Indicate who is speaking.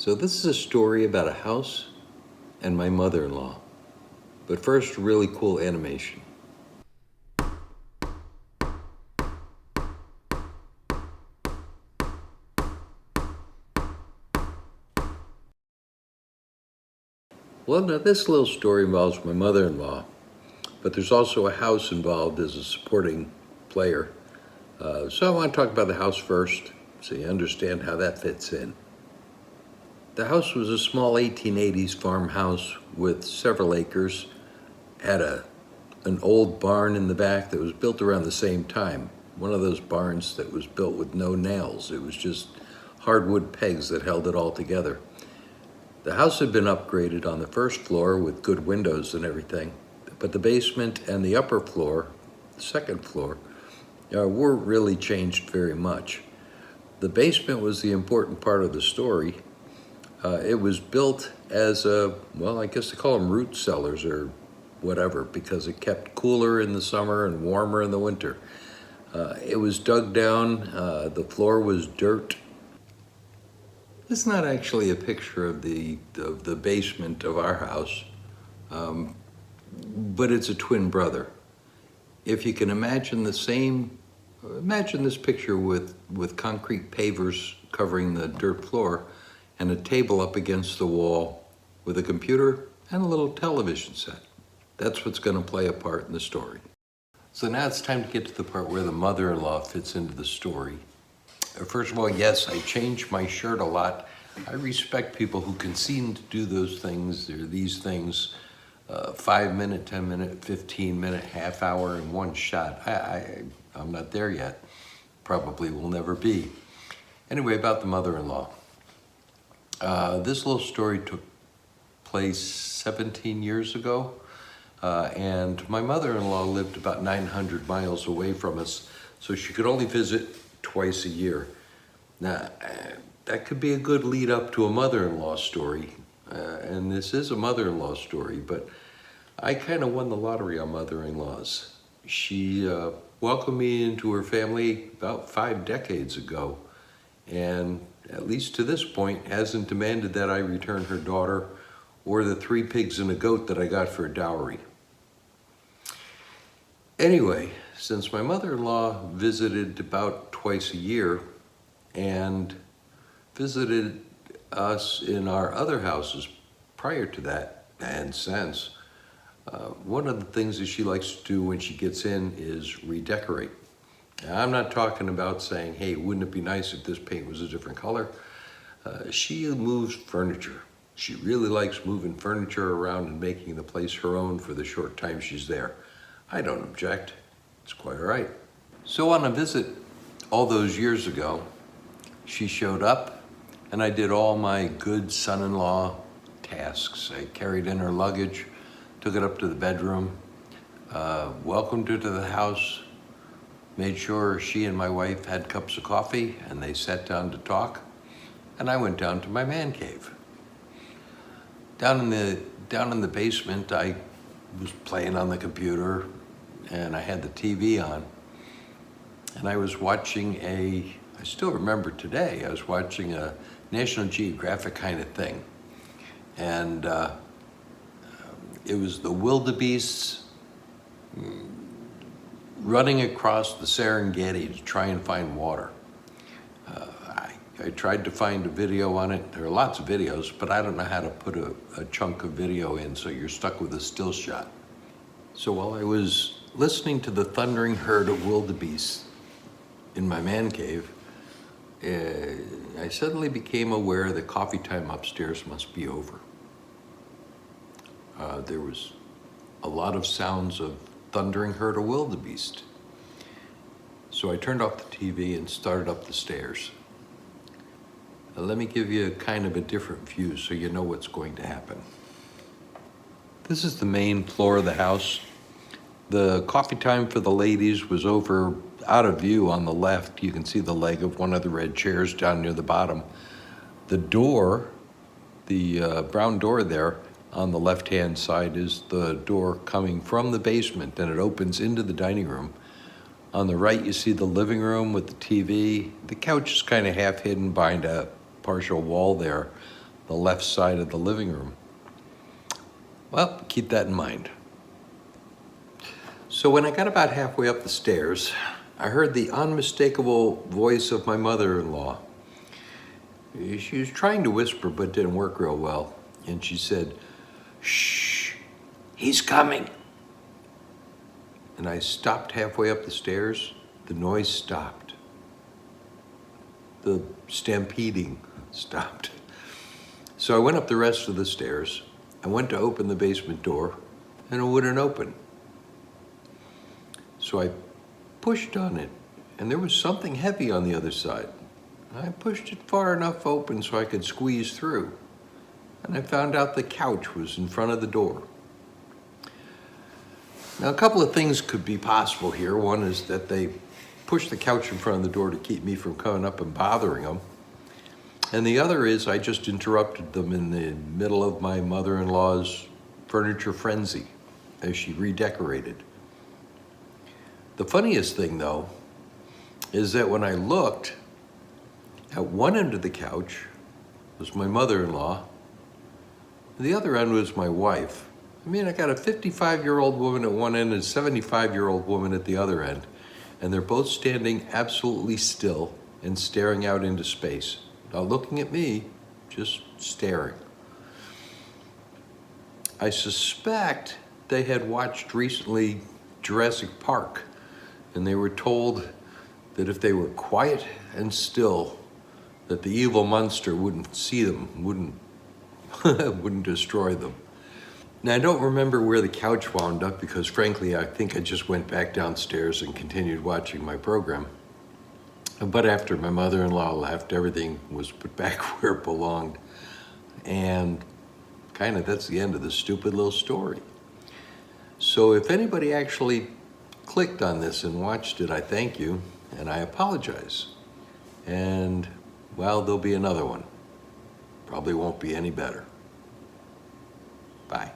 Speaker 1: So this is a story about a house and my mother-in-law. But first, really cool animation. Well, now this little story involves my mother-in-law, but there's also a house involved as a supporting player. So I want to talk about the house first, so you understand how that fits in. The house was a small 1880s farmhouse with several acres, had an old barn in the back that was built around the same time. One of those barns that was built with no nails. It was just hardwood pegs that held it all together. The house had been upgraded on the first floor with good windows and everything, but the basement and the upper floor, the second floor, weren't really changed very much. The basement was the important part of the story. It was built as I guess they call them root cellars or whatever, because it kept cooler in the summer and warmer in the winter. It was dug down, the floor was dirt. It's not actually a picture of the basement of our house, but it's a twin brother. If you can imagine imagine this picture with concrete pavers covering the dirt floor and a table up against the wall with a computer and a little television set. That's what's going to play a part in the story. So now it's time to get to the part where the mother-in-law fits into the story. First of all, yes, I change my shirt a lot. I respect people who can seem to do those things or these things 5 minute, 10 minute, 15 minute, half hour in one shot. I'm not there yet. Probably will never be. Anyway, about the mother-in-law. This little story took place 17 years ago. And my mother-in-law lived about 900 miles away from us, so she could only visit twice a year. Now, that could be a good lead up to a mother-in-law story, and this is a mother-in-law story, but I kind of won the lottery on mother-in-laws. She welcomed me into her family about 5 decades ago, and at least to this point hasn't demanded that I return her daughter or the 3 pigs and a goat that I got for a dowry. Anyway, since my mother-in-law visited about twice a year and visited us in our other houses prior to that and since, one of the things that she likes to do when she gets in is redecorate. Now, I'm not talking about saying, hey, wouldn't it be nice if this paint was a different color? She moves furniture. She really likes moving furniture around and making the place her own for the short time she's there. I don't object. It's quite all right. So on a visit all those years ago, she showed up and I did all my good son-in-law tasks. I carried in her luggage, took it up to the bedroom, welcomed her to the house, made sure she and my wife had cups of coffee and they sat down to talk, and I went down to my man cave. Down in the basement, I was playing on the computer and I had the TV on, and I was watching I still remember today, I was watching a National Geographic kind of thing, and it was the wildebeests running across the Serengeti to try and find water. I tried to find a video on it. There are lots of videos, but I don't know how to put a chunk of video in, so you're stuck with a still shot. So while I was listening to the thundering herd of wildebeests in my man cave, I suddenly became aware that coffee time upstairs must be over. There was a lot of sounds of thundering herd of wildebeest. So I turned off the TV and started up the stairs. Now, let me give you kind of a different view so you know what's going to happen. This is the main floor of the house. The coffee time for the ladies was over out of view on the left. You can see the leg of one of the red chairs down near the bottom. The door, the brown door there on the left-hand side, is the door coming from the basement, and it opens into the dining room. On the right, you see the living room with the TV. The couch is kind of half hidden behind a partial wall there. the left side of the living room. Well, keep that in mind. So when I got about halfway up the stairs, I heard the unmistakable voice of my mother-in-law. She was trying to whisper, but it didn't work real well. And she said, "Shh, he's coming." And I stopped halfway up the stairs. The noise stopped. The stampeding stopped. So I went up the rest of the stairs. I went to open the basement door, and it wouldn't open. So I pushed on it, and there was something heavy on the other side. I pushed it far enough open so I could squeeze through, and I found out the couch was in front of the door. Now, a couple of things could be possible here. One is that they pushed the couch in front of the door to keep me from coming up and bothering them. And the other is I just interrupted them in the middle of my mother-in-law's furniture frenzy as she redecorated. The funniest thing, though, is that when I looked, at one end of the couch was my mother-in-law, and the other end was my wife. I mean, I got a 55-year-old woman at one end and a 75-year-old woman at the other end, and they're both standing absolutely still and staring out into space. Not looking at me, just staring. I suspect they had watched recently Jurassic Park, and they were told that if they were quiet and still, that the evil monster wouldn't see them, wouldn't destroy them. Now, I don't remember where the couch wound up because, frankly, I think I just went back downstairs and continued watching my program. But after my mother-in-law left, everything was put back where it belonged. And kind of that's the end of the stupid little story. So if anybody actually clicked on this and watched it, I thank you, and I apologize. And, well, there'll be another one. Probably won't be any better. Bye.